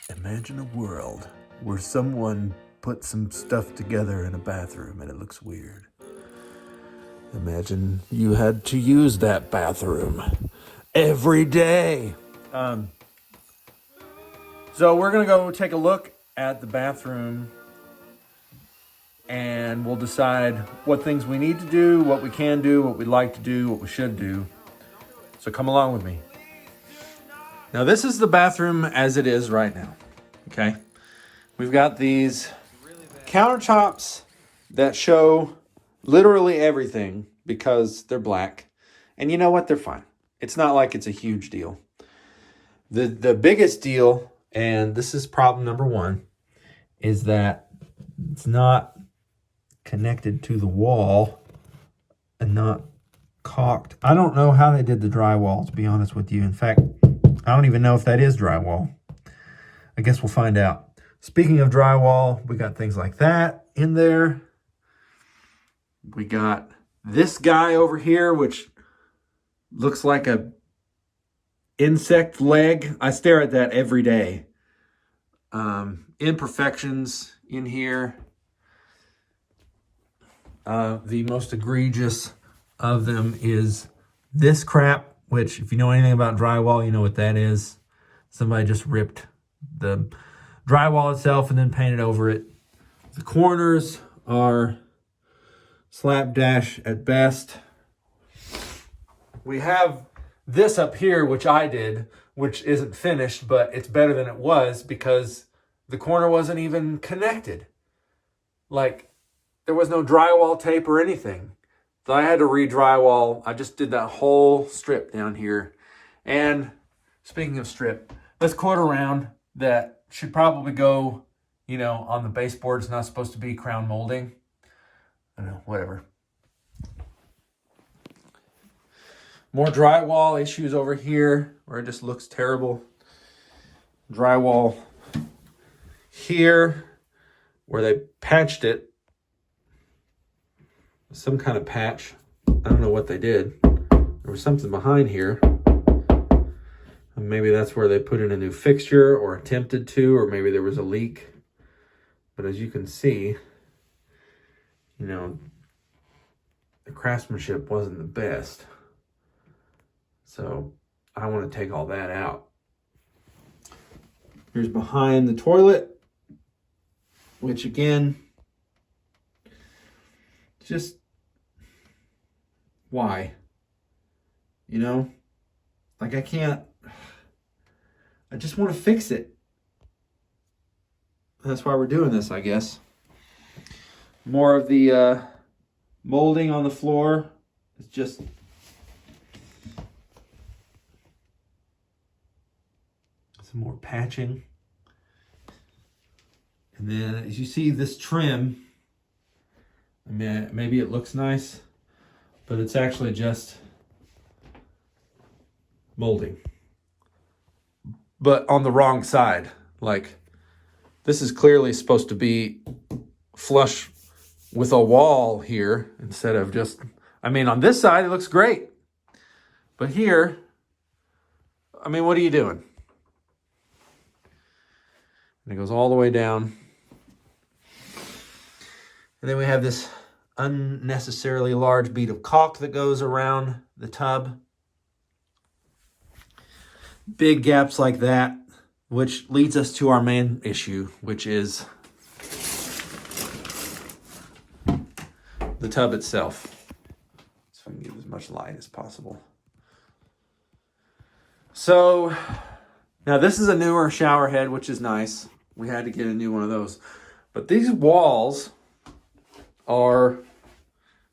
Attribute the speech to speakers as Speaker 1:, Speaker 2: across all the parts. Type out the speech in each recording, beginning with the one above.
Speaker 1: Imagine a world where someone put some stuff together in a bathroom and it looks weird. Imagine you had to use that bathroom every day. So we're going to go take a look at the bathroom and we'll decide what things we need to do, what we can do, what we'd like to do, what we should do. So come along with me. Now this is the bathroom as it is right now, okay? We've got these countertops that show literally everything because they're black. And you know what? They're fine. It's not like it's a huge deal. The biggest deal, and this is problem number one, is that it's not connected to the wall and not caulked. I don't know how they did the drywall, to be honest with you. In fact, I don't even know if that is drywall. I guess we'll find out. Speaking of drywall, we got things like that in there. We got this guy over here, which looks like a insect leg. I stare at that every day. Imperfections in here. The most egregious of them is this crap, which if you know anything about drywall, you know what that is. Somebody just ripped the drywall itself and then painted over it. The corners are slapdash at best. We have this up here, which I did, which isn't finished, but it's better than it was because the corner wasn't even connected. Like, there was no drywall tape or anything. So I had to re-drywall. I just did that whole strip down here. And speaking of strip, this quarter round that should probably go, you know, on the baseboard. It's not supposed to be crown molding. I don't know, whatever. More drywall issues over here where it just looks terrible. Drywall here where they patched it. Some kind of patch. I don't know what they did. There was something behind here. And maybe that's where they put in a new fixture or attempted to, or maybe there was a leak. But as you can see, you know, the craftsmanship wasn't the best. So I want to take all that out. Here's behind the toilet, which again, just why? You know, like I just want to fix it. That's why we're doing this, I guess. More of the molding on the floor. It's just some more patching. And then as you see this trim, I mean, maybe it looks nice, but it's actually just molding. But on the wrong side. Like, this is clearly supposed to be flush with a wall here instead of just, I mean, on this side, it looks great. But here, I mean, what are you doing? And it goes all the way down. And then we have this unnecessarily large bead of caulk that goes around the tub. Big gaps like that, which leads us to our main issue, which is the tub itself. So I can give as much light as possible. So now this is a newer shower head, which is nice. We had to get a new one of those. But these walls are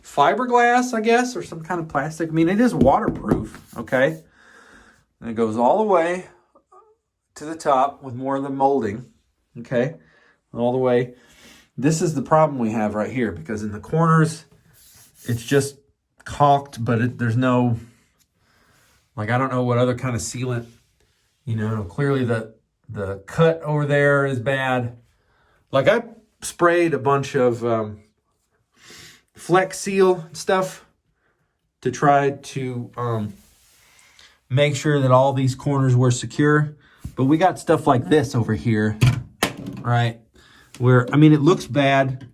Speaker 1: fiberglass, I guess, or some kind of plastic. I mean, it is waterproof, okay? And it goes all the way to the top with more of the molding, okay? All the way. This is the problem we have right here, because in the corners, it's just caulked, but there's no, like, I don't know what other kind of sealant, you know, clearly the cut over there is bad. Like, I sprayed a bunch of Flex Seal stuff to try to make sure that all these corners were secure. But we got stuff like this over here, right? Where, I mean, it looks bad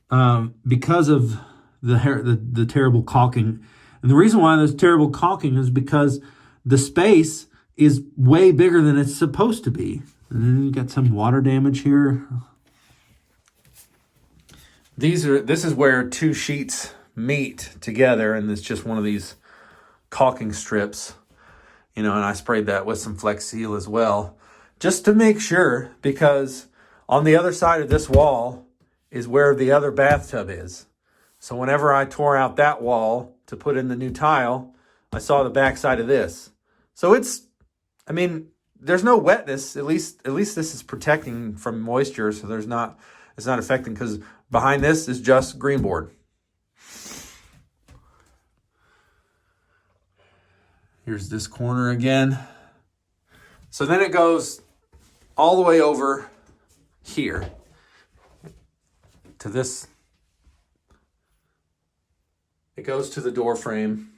Speaker 1: because of the terrible caulking. And the reason why there's terrible caulking is because the space is way bigger than it's supposed to be. And then you got some water damage here. This is where two sheets meet together, and it's just one of these caulking strips, and I sprayed that with some Flex Seal as well, just to make sure, because on the other side of this wall is where the other bathtub is. So whenever I tore out that wall to put in the new tile, I saw the back side of this. So there's no wetness. At least this is protecting from moisture, so it's not affecting, because behind this is just green board. Here's this corner again. So then it goes all the way over here to this. It goes to the door frame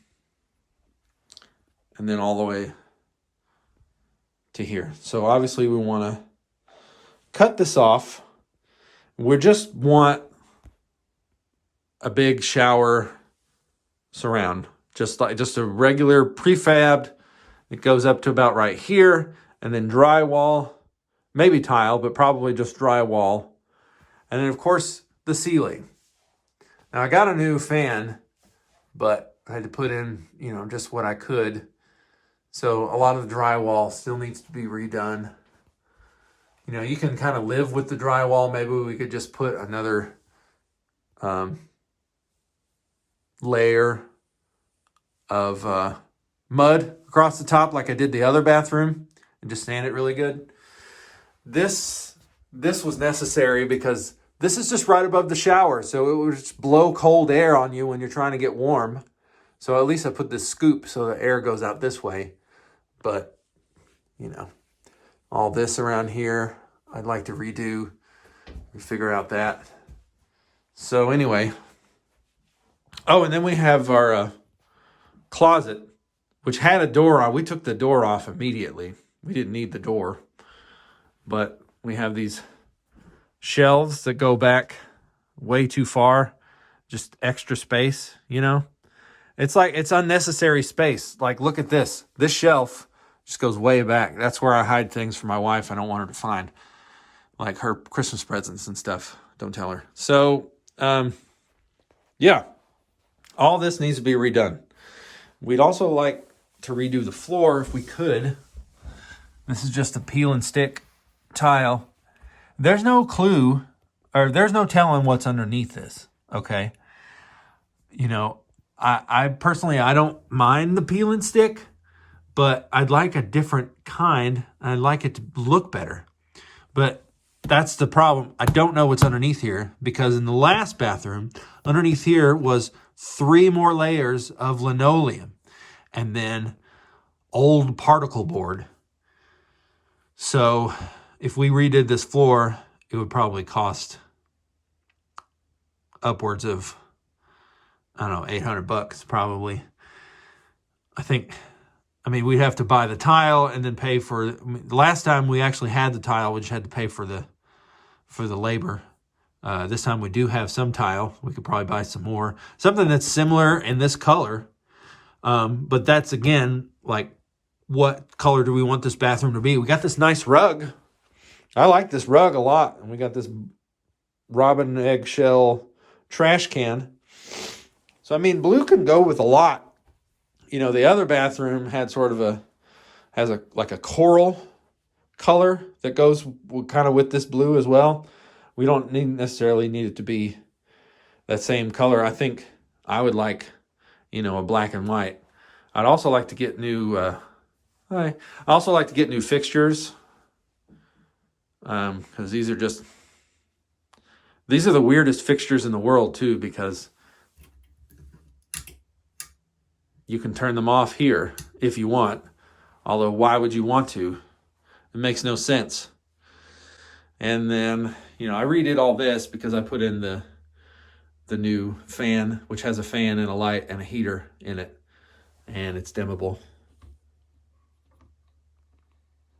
Speaker 1: and then all the way to here. So obviously we want to cut this off. We just want a big shower surround. Just a regular prefabbed. It goes up to about right here, and then drywall, maybe tile, but probably just drywall. And then of course the ceiling. Now I got a new fan, but I had to put in, just what I could. So a lot of the drywall still needs to be redone. You can kind of live with the drywall. Maybe we could just put another layer of mud across the top like I did the other bathroom and just sand it really good. This was necessary because this is just right above the shower, so it would just blow cold air on you when you're trying to get warm. So at least I put this scoop so the air goes out this way. But, all this around here, I'd like to redo and figure out that. So anyway. Oh, and then we have our closet, which had a door on. We took the door off immediately. We didn't need the door. But we have these shelves that go back way too far. Just extra space, It's like, it's unnecessary space. Like, look at this. This shelf just goes way back. That's where I hide things for my wife I don't want her to find. Like her Christmas presents and stuff. Don't tell her. So, yeah. All this needs to be redone. We'd also like to redo the floor if we could. This is just a peel and stick tile. There's no clue, or there's no telling what's underneath this, okay? I personally, I don't mind the peel and stick, but I'd like a different kind. I'd like it to look better. But that's the problem. I don't know what's underneath here, because in the last bathroom, underneath here was 3 more layers of linoleum and then old particle board. So if we redid this floor, it would probably cost upwards of, I don't know, $800 probably. We'd have to buy the tile and then pay for, the last time we actually had the tile, we just had to pay for the labor. This time we do have some tile. We could probably buy some more. Something that's similar in this color. But that's, again, like, what color do we want this bathroom to be? We got this nice rug. I like this rug a lot. And we got this robin eggshell trash can. So, blue can go with a lot. The other bathroom had has a coral color that goes kind of with this blue as well. We don't necessarily need it to be that same color. I think I would like, a black and white. I'd also like to get new, I also like to get new fixtures. Because these are the weirdest fixtures in the world too, because you can turn them off here if you want. Although, why would you want to? It makes no sense. And then, I redid all this because I put in the new fan, which has a fan and a light and a heater in it. And it's dimmable.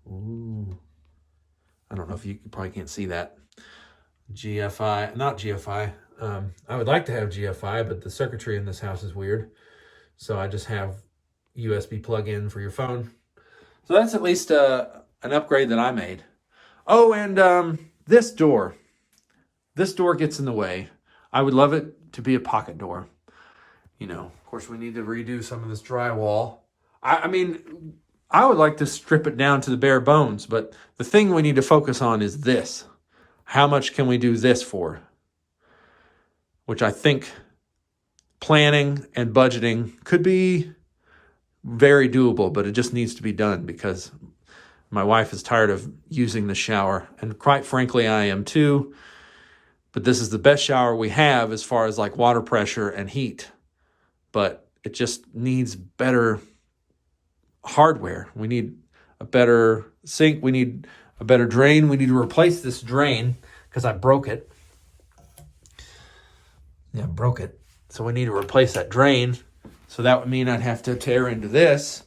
Speaker 1: Ooh. I don't know if you probably can't see that. GFI, not GFI. I would like to have GFI, but the circuitry in this house is weird. So I just have USB plug-in for your phone. So that's at least an upgrade that I made. Oh, and this door. This door gets in the way. I would love it to be a pocket door. You know, of course, we need to redo some of this drywall. I mean, I would like to strip it down to the bare bones, but the thing we need to focus on is this. How much can we do this for? Which I think planning and budgeting could be very doable, but it just needs to be done because my wife is tired of using the shower. And quite frankly, I am too. But this is the best shower we have as far as like water pressure and heat. But it just needs better hardware. We need a better sink. We need a better drain. We need to replace this drain because I broke it. Yeah, I broke it. So we need to replace that drain. So that would mean I'd have to tear into this,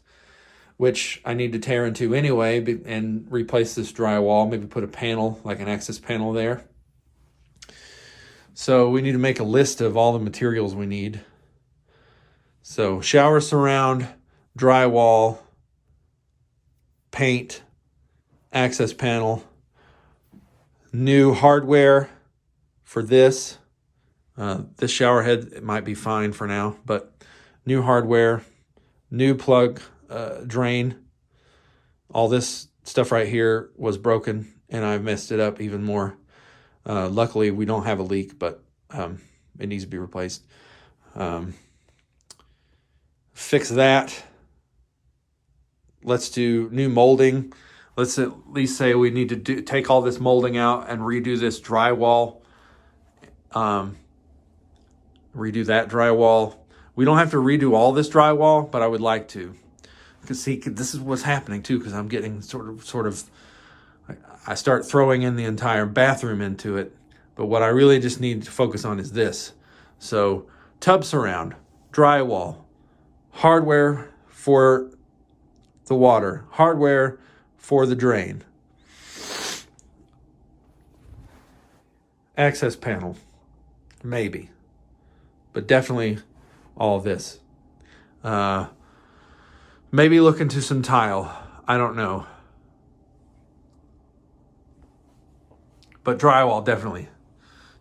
Speaker 1: which I need to tear into anyway, and replace this drywall. Maybe put a panel, like an access panel there. So we need to make a list of all the materials we need. So shower surround, drywall, paint, access panel, new hardware for this. This shower head, it might be fine for now, but new hardware, new plug, drain. All this stuff right here was broken and I've messed it up even more. Luckily, we don't have a leak, but it needs to be replaced. Fix that. Let's do new molding. Let's at least say we need to take all this molding out and redo this drywall. Redo that drywall. We don't have to redo all this drywall, but I would like to. Because see, this is what's happening too, because I'm getting sort of, I start throwing in the entire bathroom into it. But what I really just need to focus on is this. So tub surround, drywall, hardware for the water, hardware for the drain, access panel, maybe, but definitely all of this. Maybe look into some tile. I don't know. But drywall, definitely.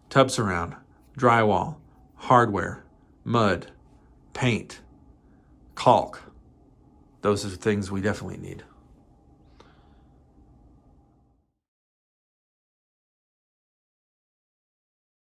Speaker 1: Tub surround, drywall, hardware, mud, paint, caulk. Those are things we definitely need.